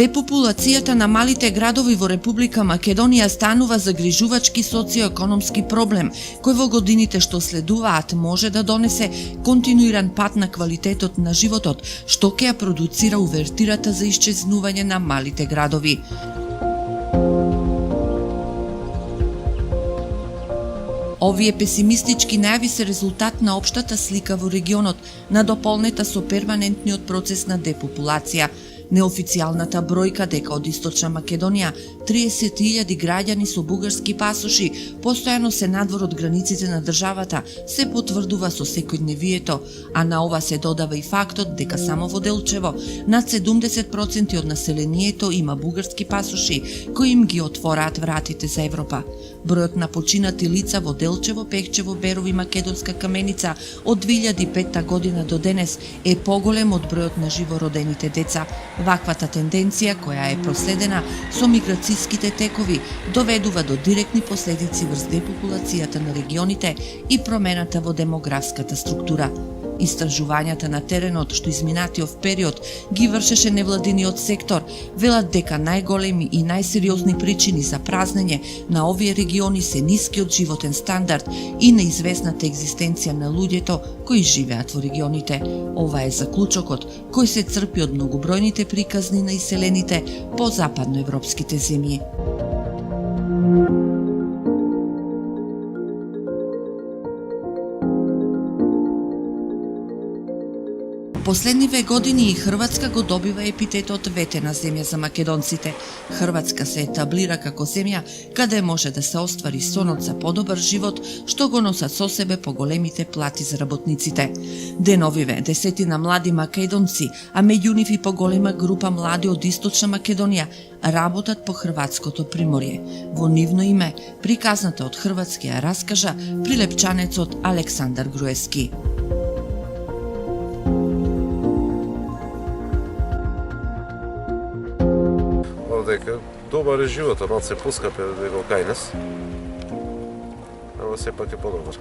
Депопулацијата на малите градови во Република Македонија станува загрижувачки социоекономски проблем, кој во годините што следуваат може да донесе континуиран пат на квалитетот на животот, што ќе ја продуцира увертирата за исчезнување на малите градови. Овие песимистички најави се резултат на општата слика во регионот, надополнета со перманентниот процес на депопулација. Неофицијалната бројка дека од Источна Македонија 30.000 граѓани со бугарски пасоши постојано се надвор од границите на државата се потврдува со секојдневието, а на ова се додава и фактот дека само во Делчево над 70% од населението има бугарски пасоши кои им ги отвораат вратите за Европа. Бројот на починати лица во Делчево, Пехчево, Берови, Македонска Каменица од 2005 година до денес е поголем од бројот на живородените деца. Ваквата тенденција, која е проследена со миграцијските текови, доведува до директни последици врз депопулацијата на регионите и промената во демографската структура. Истражувањата на теренот што изминатиот период ги вршеше невладиниот сектор велат дека најголеми и најсериозни причини за празнење на овие региони се нискиот животен стандард и неизвестната екзистенција на луѓето кои живеат во регионите. Ова е заклучокот кој се црпи од многобројните приказни на иселените по западноевропските земји. Последниве години и Хрватска го добива епитетот ветена земја за македонците. Хрватска се етаблира како земја каде може да се оствари сонот за подобар живот, што го носат со себе поголемите плати за работниците. Деновиве десетина млади македонци, а меѓу нив и поголема група млади од Источна Македонија, работат по хрватското приморје. Во нивно име, приказната од Хрватски ја раскажа прилепчанецот Александар Груевски. Дека добар е животот, малце поскап е дека кај нас, ама сепак е подобар.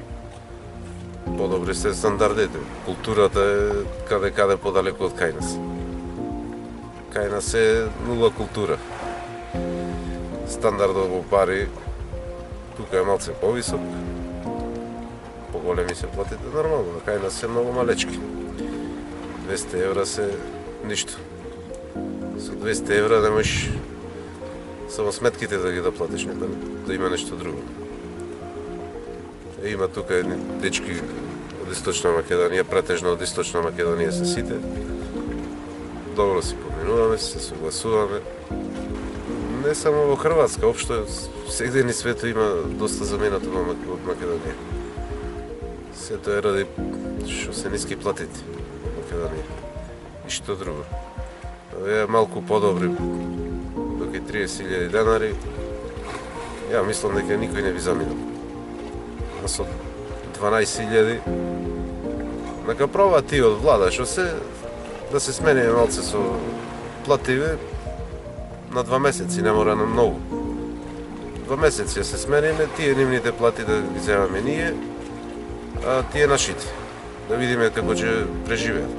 Подобри се стандардите, културата е каде подалеку од кај нас. Кај нас е нула култура. Стандардот во пари тука е малце повисок, поголеми се платите нормално, кај нас е многу малечки. 200 евра се ништо. Со 200 евра не можеш само сметките да ги доплатиш, да има нешто друго. Има тука едни дечки од Источна Македонија, претежно од Источна Македонија се сите. Добро си поминуваме, се согласуваме. Не само во Хрватска, општо сегде ни свето има доста заменато од Македонија. Сето е ради што се ниски платите од Македонија. И што друго. Е малку подобри, доки 30.000 денари, ја мислам дека никој не би заминал. А со 12.000, нека проба ти од влада, што се, да се смениме малце со плативе на 2 месеци, не мора на многу. 2 месеци се смениме, тие нивните плати да ги земаме ние, а тие нашите, да видиме како ќе преживеат.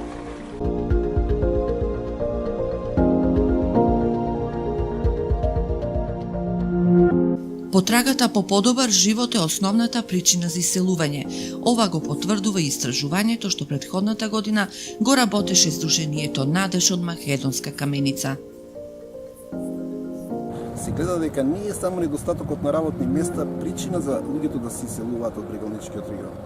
Потрагата по подобар живот е основната причина за иселување. Ова го потврдува и истражувањето што претходната година го работеше Сдруженијето Надеж од Македонска Каменица. Се гледа дека не е само недостатокот на работни места причина за луѓето да се иселуваат од прегалничкиот регион.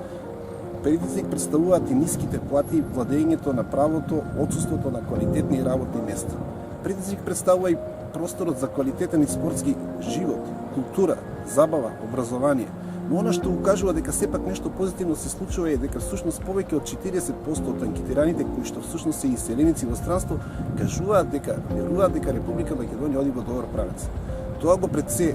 Предизвик представуваат и ниските плати, владењето на правото, отсуството на квалитетни работни места. Предизвик представува и просторот за квалитетен и спортски живот, култура, забава, образование. Но она што укажува дека сепак нешто позитивно се случува е дека всушност повеќе од 40% од анкетираните кои што всушност се иселеници во странство кажуваат дека веруваат дека Република Македонија оди во добар правец. Тоа го пред се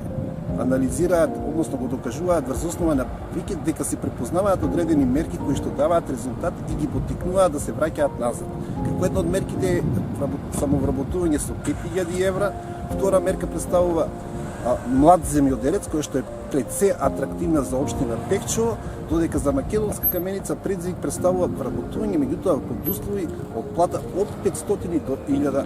анализираат, односно го докажуваат врз основа на веќе дека се препознаваат одредени мерки кои што даваат резултат и ги поттикнуваат да се враќаат назад. Како една од мерките е самовработување со 5.000 евра, втора мерка представува млад земјоделец кој што е пред се атрактивна за општина Пехчево, додека за Македонска Каменица предизвик представува вработување меѓутоа под услови од плата од 500 до 1000 евра.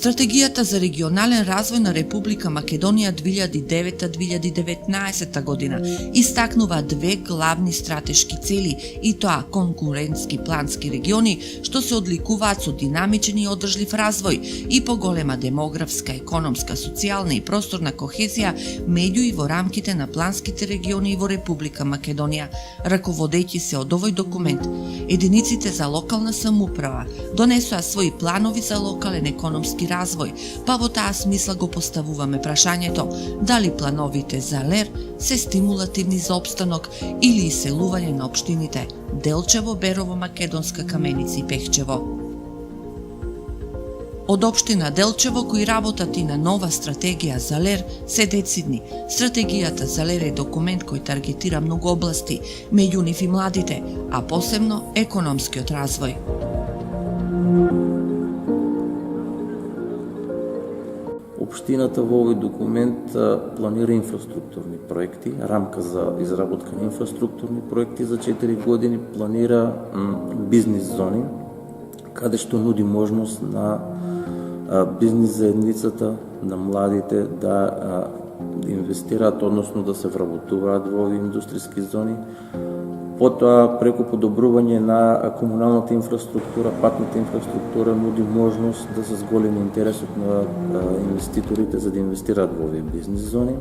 Стратегијата за регионален развој на Република Македонија 2009-2019 година истакнува две главни стратешки цели, и тоа конкурентски плански региони, што се одликуваат со динамичен и одржлив развој и поголема демографска, економска, социјална и просторна кохезија меѓу и во рамките на планските региони во Република Македонија. Раководејќи се од овој документ, единиците за локална самоуправа донесоа своји планови за локален економски развој, па во таа смисла го поставуваме прашањето дали плановите за ЛЕР се стимулативни за опстанок или иселување на општините Делчево, Берово, Македонска Каменица и Пехчево. Од општина Делчево, кои работат и на нова стратегија за ЛЕР, се децидни. Стратегијата за ЛЕР е документ кој таргетира многу области, меѓу нив и младите, а посебно економскиот развој. Општината во овој документ планира инфраструктурни проекти, рамка за изработка на инфраструктурни проекти за 4 години, планира бизнис зони, каде што нуди можност на бизнис заедницата, на младите да инвестираат, односно да се вработуваат во овие индустријски зони. Потоа, преку подобрување на комуналната инфраструктура, патната инфраструктура нуди можност да се зголеми интересот на инвеститорите за да инвестираат во овие бизнис зони.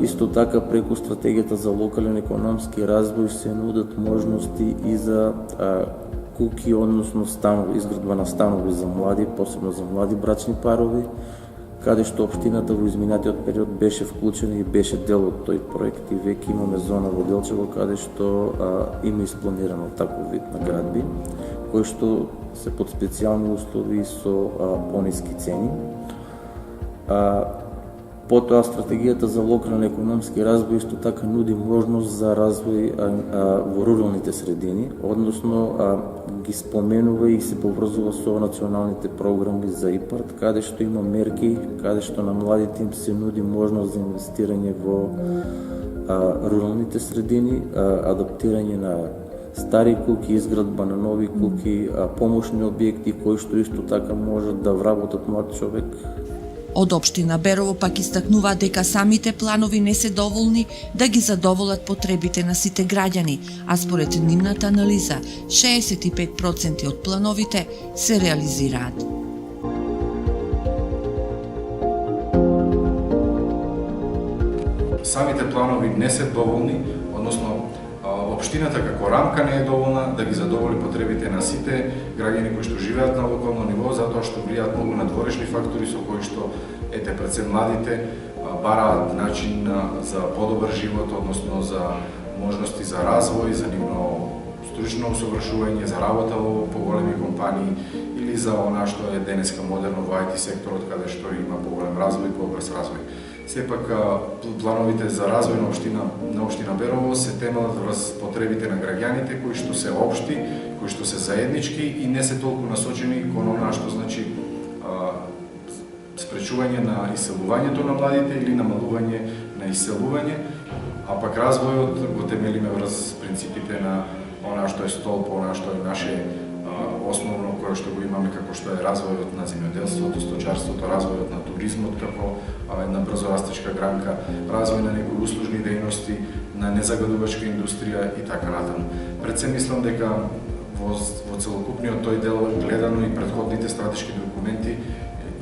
Исто така, преку стратегијата за локален економски развој се нудат можности и за куки, односно станови, изградба на станови за млади, посебно за млади брачни парови, каде што општината во изминатиот период беше вклучена и беше дел од тој проект и веќе имаме зона во Делчево каде што има испланирано таков вид на градби, кои што се под специјални услови со пониски цени. Потоа стратегијата за локален економски развој исто така нуди можност за развој во руралните средини, односно ги споменува и се поврзува со националните програми за ИПАРД, каде што има мерки, каде што на младите им се нуди можност за инвестирање во руралните средини, адаптирање на стари куќи, изградба на нови куќи, помошни објекти кои што исто така можат да вработат млад човек. Од општина Берово пак истакнуваат дека самите планови не се доволни да ги задоволат потребите на сите граѓани, а според нивната анализа 65% од плановите се реализираат. Самите планови не се доволни, односно општината како рамка не е доволна да ги задоволи потребите на сите граѓани кои што живеат на локално ниво, затоа што влијаат многу надворешни фактори со кои што пред се младите бараат начин за подобар живот, односно за можности за развој, за нивно стручно усовршување, за работа во поголеми компании или за она што е денеска модерно во IT секторот, каде што има поголем развој, побрз развој. Сепак плановите за развој на општина Берово се темелат врз потребите на граѓаните кои што се општи, кои што се заеднички и не се толку насочени кон она што значи спречување на иселувањето на младите или намалување на иселување, а пак развојот го темелиме врз принципите на она што е столб, она што е наше основно кое што го имаме како што е развојот на земјоделството, сточарството, развојот на туризмот како една брзо растечка гранка, развој на некои услужни дејности, на незагадувачка индустрија и така натаму. Пред се мислам дека во целокупниот тој дел гледано и претходните стратешки документи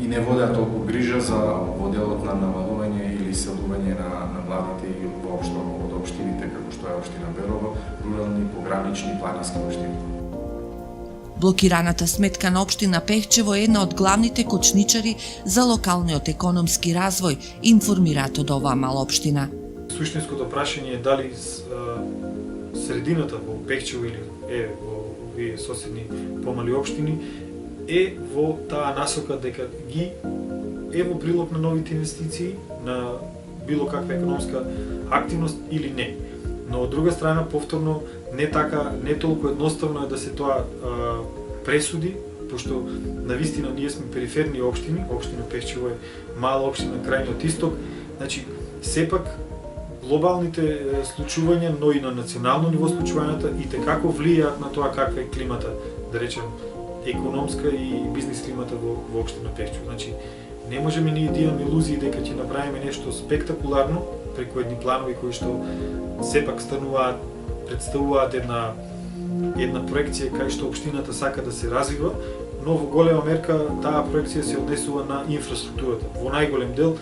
и не водеа толку грижа за во делот на намалување или иселување на младите и воопшто од општините како што е општина Берово, рурални, погранични, планински општини. Блокираната сметка на општина Пехчево е една од главните кочничари за локалниот економски развој, информираат од оваа мала општина. Суштинското прашање е дали средината во Пехчево или во овие соседни помали општини е во таа насока дека ги е во прилог на новите инвестиции, на било каква економска активност или не. Но од друга страна, повторно, не толку едноставно е да се тоа пресуди, пошто навистина ние сме периферни општини, општина Пехчево е мала општина на крајниот исток, значи сепак глобалните случувања, но и на национално ниво случувањата и како влијаат на тоа каква е климата, да речем, економска и бизнис климата во општина Пехчево. Значи, не можеме ние да имаме илузии дека ќе направиме нешто спектакуларно преку едни планови кои што сепак представуваат една проекција кај што општината сака да се развива, но во голема мерка таа проекција се однесува на инфраструктурата. Во најголем дел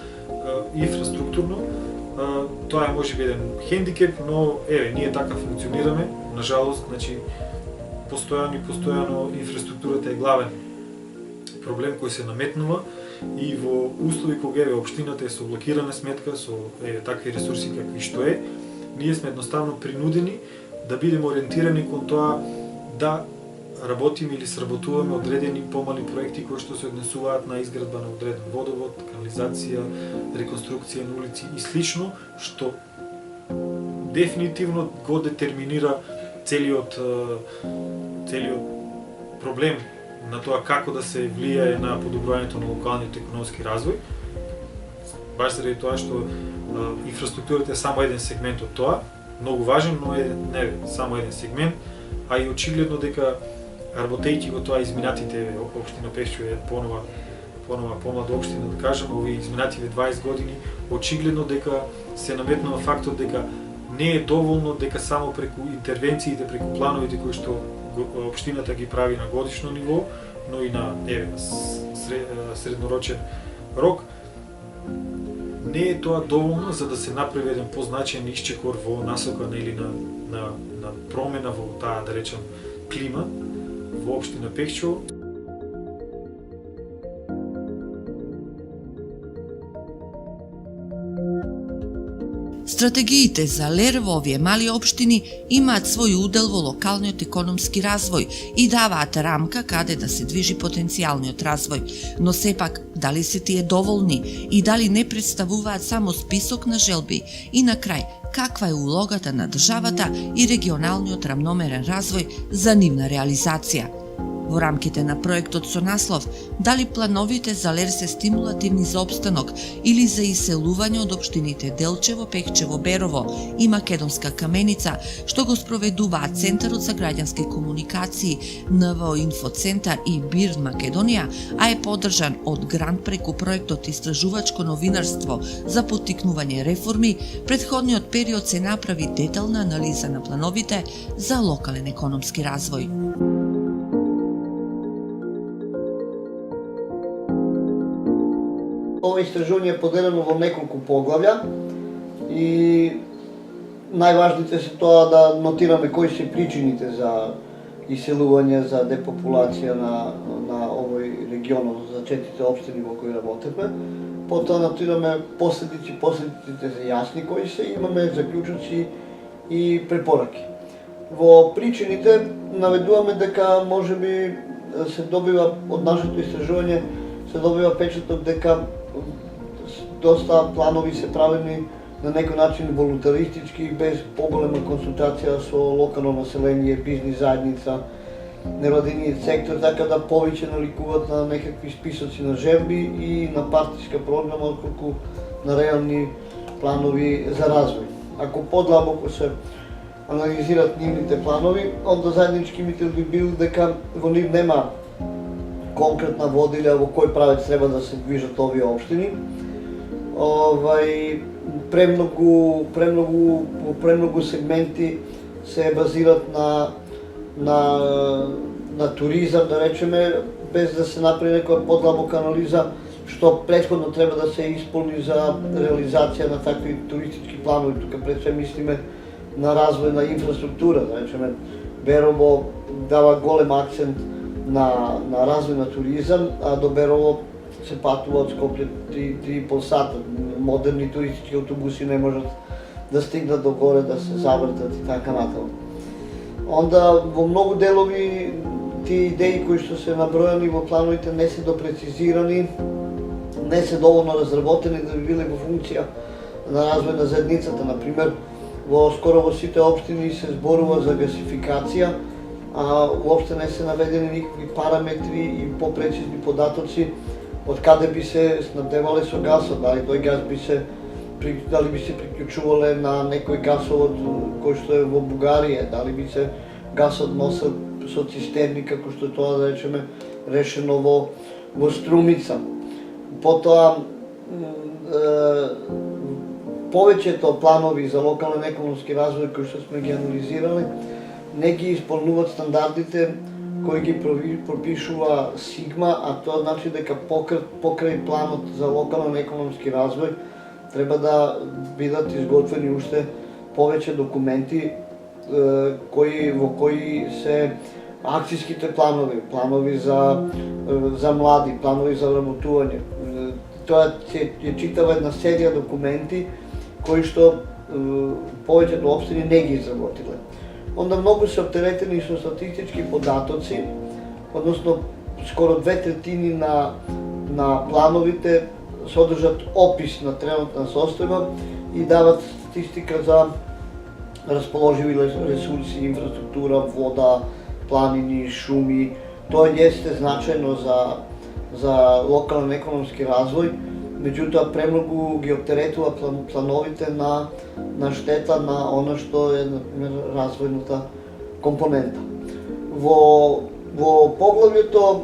инфраструктурно тоа е можеби еден хендикеп, но ние така функционираме, на жалост, значи постојано инфраструктурата е главен проблем кој се наметнува и во услови кога општината е со блокирана сметка, со такви ресурси какви што е, ние сме едноставно принудени да бидеме ориентирани кон тоа да работиме или сработуваме одредени помали проекти кои што се однесуваат на изградба на одреден водовод, канализација, реконструкција на улици и слично, што дефинитивно го детерминира целиот проблем на тоа како да се влијае на подобрувањето на локалниот економски развој. Баш заради тоа што инфраструктурата е само еден сегмент од тоа, многу важен, но е не само еден сегмент, а и очигледно дека работејќи го тоа изминатите општина Пехчево е понова помлада општина, да кажем, овие изминативе 20 години, очигледно дека се наметнува фактот дека не е доволно дека само преку интервенциите, преку плановите кои што општината ги прави на годишно ниво, но и на среднорочен рок, не е тоа доволно за да се направи еден позначаен исчекор во насока или на промена во таа, да речем, клима во општина Пехчево. Стратегиите за ЛЕР во овие мали општини имаат свој удел во локалниот економски развој и даваат рамка каде да се движи потенцијалниот развој, но сепак дали се тие доволни и дали не представуваат само список на желби и на крај каква е улогата на државата и регионалниот рамномерен развој за нивна реализација. Во рамките на проектот со наслов дали плановите за ЛЕР се стимулативни за опстанок или за иселување од општините Делчево, Пехчево, Берово и Македонска Каменица, што го спроведуваат Центарот за граѓански комуникации, НВО Инфоцентар и БИР Македонија, а е поддржан од грант преку проектот Истражувачко новинарство за поттикнување реформи, претходниот период се направи детална анализа на плановите за локален економски развој. Ова истражување е поделено во неколку поглавја и најважните се тоа да нотираме кои се причините за иселување, за депопулација на овој регион, за 4 општини во кои работевме. Потоа нотираме последиците се јасни кои се, имаме заклучоци и препораки. Во причините наведуваме дека можеби се добива од нашето истражување се добива печаток дека доста планови се правени на некој начин волунтаристички, без поголема консултација со локално население, бизнис заедница, невладиниот сектор, така да повеќе наликуваат на некакви списоци на желби и на партиска програма, отколку на реални планови за развој. Ако подлабоко се анализират нивните планови, онда заеднички мисел би бил дека во нив нема конкретна водилја во кој правец треба да се движат овие општини. Премногу сегменти се базират на туризам, да речеме, без да се направи некоја подлабока анализа што претходно треба да се исполни за реализација на такви туристички планови. Тука пред се мислиме на развој на инфраструктура, да речеме, Берово дава голем акцент на развој на туризам, а до Берово се патува од Скопје 3,5 сата. Модерни туристички автобуси не можат да стигнат до горе, да се завртат и така натаму. Онда во многу делови тие идеи кои што се набројани во плановите не се допрецизирани, не се доволно разработени да би биле во функција на развој на заедницата. Например, скоро во сите општини се зборува за гасификација, а уопште не се наведени никакви параметри и попрецизни податоци од каде би се снабдевале со гасот, дали тој гас би се приклучувале на некој гасовод кој што е во Бугарија, дали би се гасот носел со цистерни, како што тоа да речеме решено во Струмица. Потоа повеќето планови за локален економски развој кои што сме ги анализирали не ги исполнуваат стандардите кои ги пропишува Сигма, а тоа значи дека покрај планот за локален економски развој треба да бидат изготвени уште повеќе документи во кои се акцијските планови за млади, планови за вработување. Тоа е читава една серија документи кои што повеќето општини не ги изработиле. Онда многу се оптеретени со статистички податоци, односно скоро 2/3 на плановите содржат опис на тренутна состојба и дават статистика за расположиви ресурси, инфраструктура, вода, планини, шуми. Тоа јесте значајно за локален економски развој, меѓутоа премногу ги оптеретува плановите на штета на она што е развојната компонента. Во поглавјето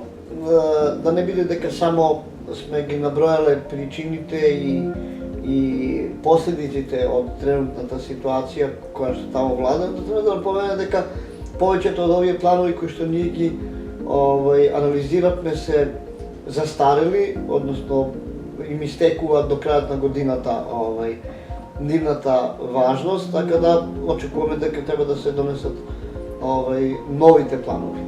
да не биде дека само сме ги набројале причините и последиците од тренутната ситуација која што таму влада, треба да напомене дека повеќето од овие планови кои што ние ги анализиравме се застарели, односно им истекуваат до крајот на годината нивната важност, така да очекуваме дека треба да се донесат новите планови.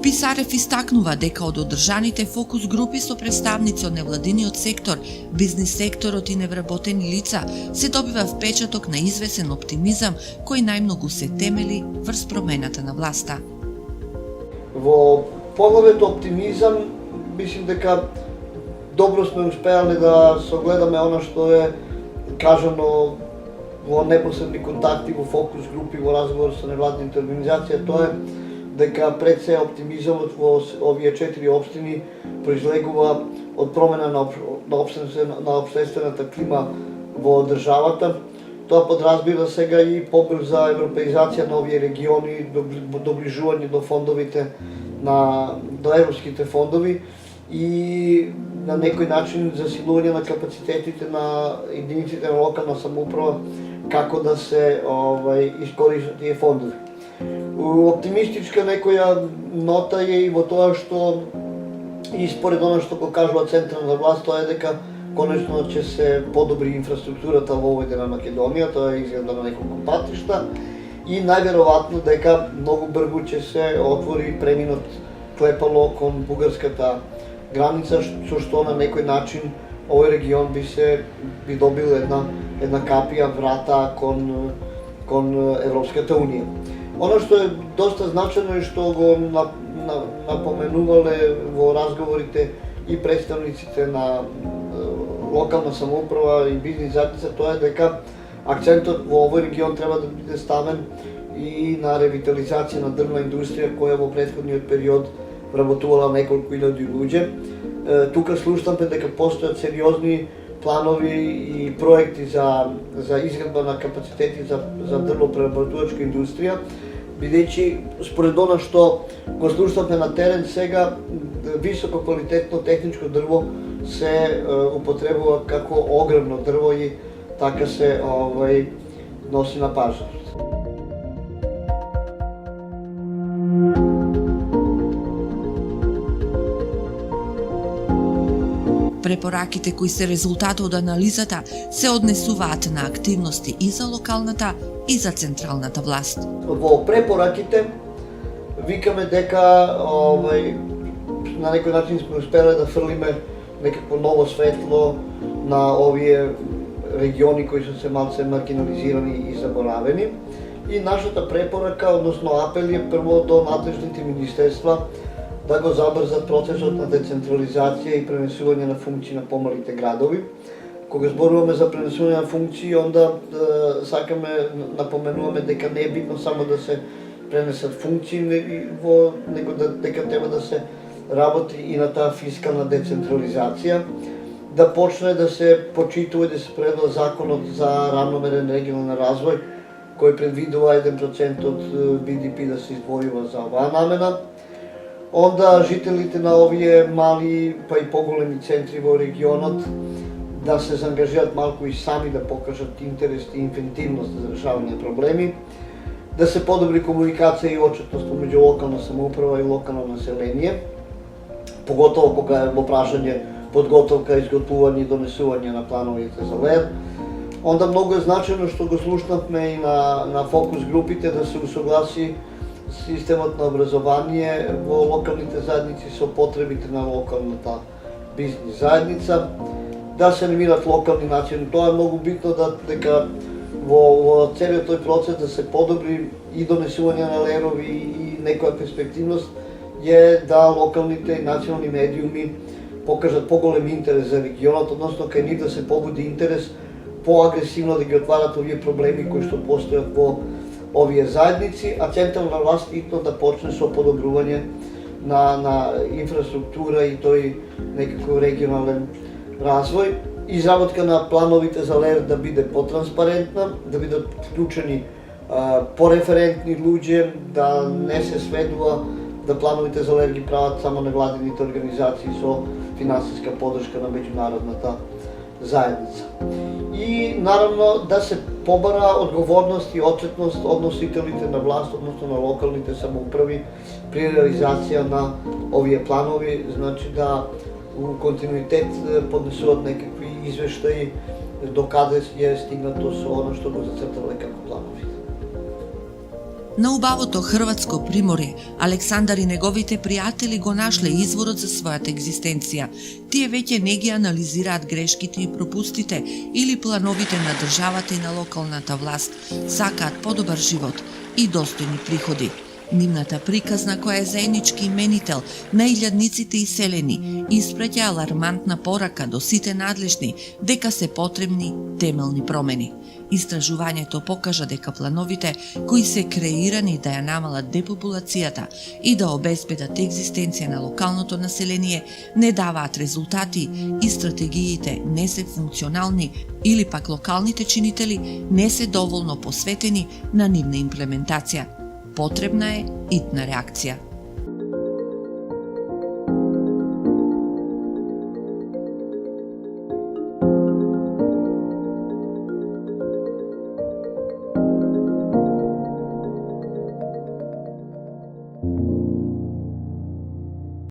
Писарев истакнува дека од одржаните фокус групи со представници од невладиниот сектор, бизнис секторот и невработени лица се добива впечаток на извесен оптимизам кој најмногу се темели врз промената на власта. Во поглавето оптимизам, мислим дека добро сме успеале да согледаме она што е кажано во непосредни контакти, во фокус групи, во разговор со невладините организации, тоа е дека пред се оптимизмот во овие 4 општини произлегува од промена на општествената клима во државата. Тоа подразбира сега и побрза европеизација на овие региони, доближување до фондовите, до европските фондови и на некој начин засилување на капацитетите на единиците на локална самоуправа како да се искористат тие фондови. Оптимистичка некоја нота е и во тоа што и според она што го кажува централна власт, тоа е дека конечно ќе се подобри инфраструктурата во овој дел на Македонија, тоа е изгледа на неколку патишта и најверојатно дека многу брзо ќе се отвори преминот клепало кон бугарската граница, со што на некој начин овој регион би добил една капија врата кон Европската унија. Оно што е доста значено и што го напоменувале во разговорите и представниците на локална самоуправа и бизнис заедница, тоа е дека акцентот во овој регион треба да биде ставен и на ревитализација на дрвна индустрија која во претходниот период вработувала неколку илјади луѓе. Тука слушнавме дека постојат сериозни планови и проекти за изградба на капацитети за дрвопреработувачка индустрија, бидејќи според она што го слушнавме на терен сега, високо квалитетно техничко дрво се употребува како огревно дрво и така се носи на пазарот. Препораките кои се резултат од анализата се однесуваат на активности и за локалната и за централната власт. Во препораките викаме дека на некој начин сме успеле да фрлиме некакво ново светло на овие региони кои се малце маргинализирани и заборавени. И нашата препорака, односно апел е прво до надлежните министерства да го забрзат процесот на децентрализација и пренесување на функции на помалите градови. Кога зборуваме за пренесување на функции, онда сакаме напоменуваме дека не е битно само да се пренесат функции, него дека треба да се работи и на таа фискална децентрализација, да почне да се почитува и да се предла законот за рамномерен регионален развој, кој предвидува 1% од BDP да се издвојува за оваа намена. Онда жителите на овие мали па и поголеми центри во регионот да се заангажираат малку и сами да покажат интерес и инвентивност за решавање на проблеми, да се подобри комуникација и отчетност помеѓу локална самоуправа и локално население, поготово кога е во прашање подготовка, изготвување и донесување на плановите за ЛЕР. Онда многу е значено што го слушнавме и на фокус групите да се усогласи системот на образование во локалните заедници со потребите на локалната бизнис заедница, да се анимират локални начини. Тоа е многу битно дека во целиот тој процес да се подобри и донесување на лерови и некоја перспективност е да локалните и национални медиуми покажат поголем интерес за регионот, односно кај нив да се побуди интерес поагресивно да ги отварат овие проблеми кои што постојат во овие заедници, а централна власт итно да почне со подобрување на инфраструктура и тој некако регионален развој. Изработка на плановите за ЛЕР да биде потранспарентна, да бидат вклучени пореферентни луѓе, да не се сведува да плановите за ЛЕР ги прават само невладините организации со финансиска подршка на меѓународната заедница. И наравно да се побара одговорност и отчетност од носителите на власт, односно на локалните самоуправи при реализација на овие планови, значи да у континуитет поднесуваат некакви извештаи докаде е стигнато со оно што го зацртале како планови. На убавото хрватско приморје, Александар и неговите пријатели го нашле изворот за својата екзистенција. Тие веќе не ги анализираат грешките и пропустите или плановите на државата и на локалната власт. Сакаат подобар живот и достојни приходи. Нивната приказна, која е заеднички именител на илјадниците иселени, испраќа алармантна порака до сите надлежни дека се потребни темелни промени. Истражувањето покажа дека плановите кои се креирани да ја намалат депопулацијата и да обезбедат екзистенција на локалното население не даваат резултати и стратегиите не се функционални или пак локалните чинители не се доволно посветени на нивна имплементација. Потребна е итна реакција.